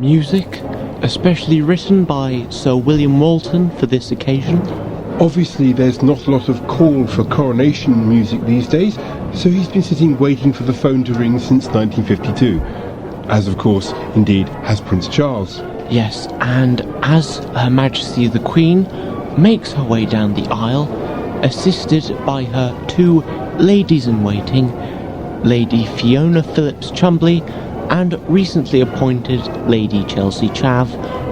Music, especially written by Sir William Walton for this occasion. Obviously, there's not a lot of call for coronation music these days, so he's been sitting waiting for the phone to ring since 1952. As, of course, indeed, has Prince Charles. Yes, and as Her Majesty the Queen makes her way down the aisle, assisted by her two ladies-in-waiting, Lady Fiona Phillips-Chumbley and recently appointed Lady Chelsea Chav,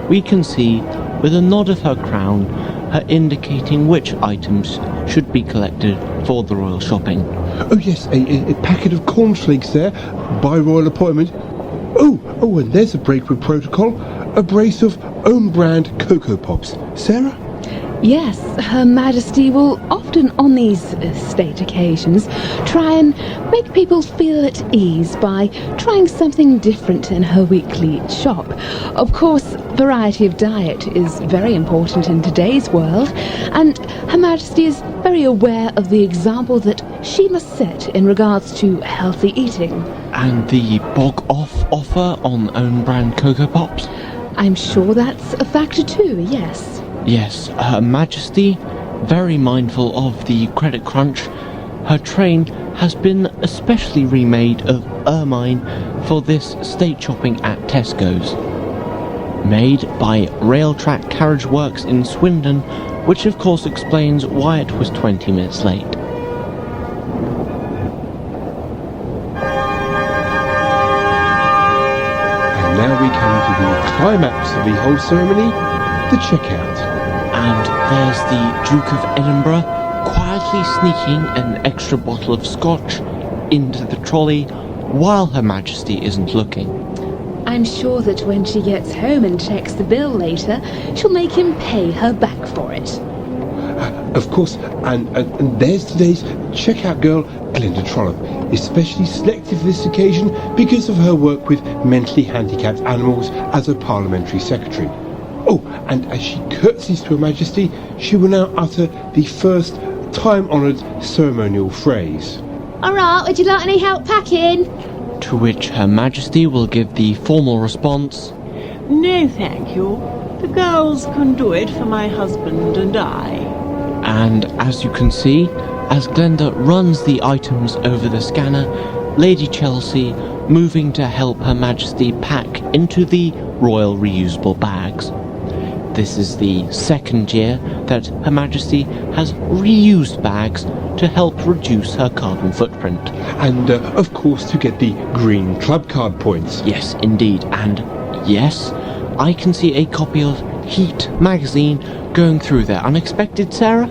we can see, with a nod of her crown, her indicating which items should be collected for the royal shopping. Oh yes, a packet of cornflakes there, by royal appointment. Oh, and there's a break with protocol, a brace of own-brand Cocoa Pops. Sarah? Yes, Her Majesty will often on these state occasions try and make people feel at ease by trying something different in her weekly shop. Of course, variety of diet is very important in today's world, and Her Majesty is very aware of the example that she must set in regards to healthy eating. And the bog-off offer on own-brand Cocoa Pops? I'm sure that's a factor too, yes. Yes, Her Majesty, very mindful of the credit crunch, her train has been especially remade of ermine for this state shopping at Tesco's. Made by Railtrack Carriage Works in Swindon, which of course explains why it was 20 minutes late. And now we come to the climax of the whole ceremony, the checkout. And there's the Duke of Edinburgh quietly sneaking an extra bottle of scotch into the trolley while Her Majesty isn't looking. I'm sure that when she gets home and checks the bill later, she'll make him pay her back for it. Of course, and there's today's checkout girl, Glenda Trollope, especially selected for this occasion because of her work with mentally handicapped animals as a parliamentary secretary. Oh, and as she curtsies to Her Majesty, she will now utter the first time-honoured ceremonial phrase. Alright, would you like any help packing? To which Her Majesty will give the formal response, No, thank you. The girls can do it for my husband and I. And as you can see, as Glenda runs the items over the scanner, Lady Chelsea moving to help Her Majesty pack into the royal reusable bags. This is the second year that Her Majesty has reused bags to help reduce her carbon footprint. And, of course, to get the green club card points. Yes, indeed. And yes, I can see a copy of Heat magazine going through there. Unexpected, Sarah?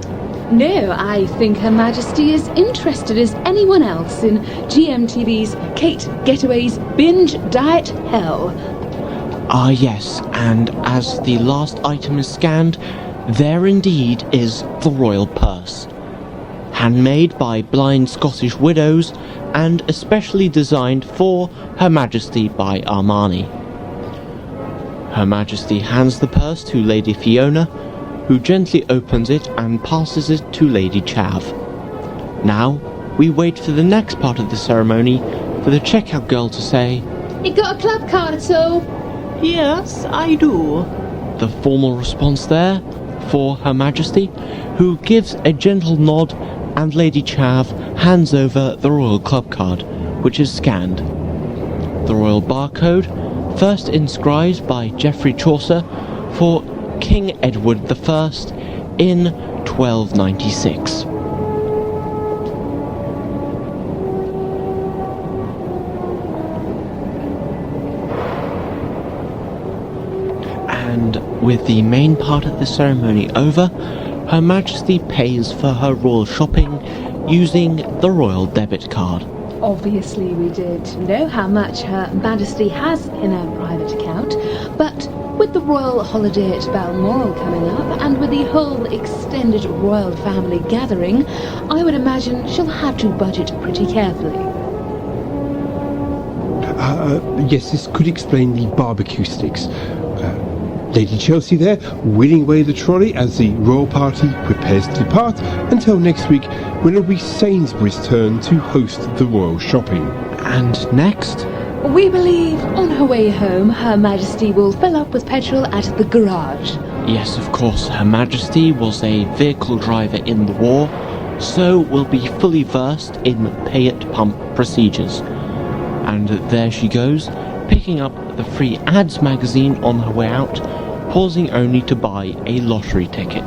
No, I think Her Majesty is interested as anyone else in GMTV's Kate Getaway's Binge Diet Hell. Ah, yes, and as the last item is scanned, there indeed is the royal purse. Handmade by blind Scottish widows and especially designed for Her Majesty by Armani. Her Majesty hands the purse to Lady Fiona, who gently opens it and passes it to Lady Chav. Now, we wait for the next part of the ceremony for the checkout girl to say, You got a club card at all? Yes, I do. the formal response there for Her Majesty, who gives a gentle nod, and Lady Chav hands over the royal club card, which is scanned. The royal barcode, first inscribed by Geoffrey Chaucer for King Edward I in 1296. And with the main part of the ceremony over, Her Majesty pays for her royal shopping using the royal debit card. Obviously we did know how much Her Majesty has in her private account, but with the royal holiday at Balmoral coming up, and with the whole extended royal family gathering, I would imagine she'll have to budget pretty carefully. Yes, this could explain the barbecue sticks. Lady Chelsea there, wheeling away the trolley as the royal party prepares to depart until next week, when it'll be Sainsbury's turn to host the royal shopping. And next, We believe on her way home, Her Majesty will fill up with petrol at the garage. Yes, of course, Her Majesty was a vehicle driver in the war, so will be fully versed in pay-at-pump procedures. And there she goes, picking up the free ads magazine on her way out, pausing only to buy a lottery ticket.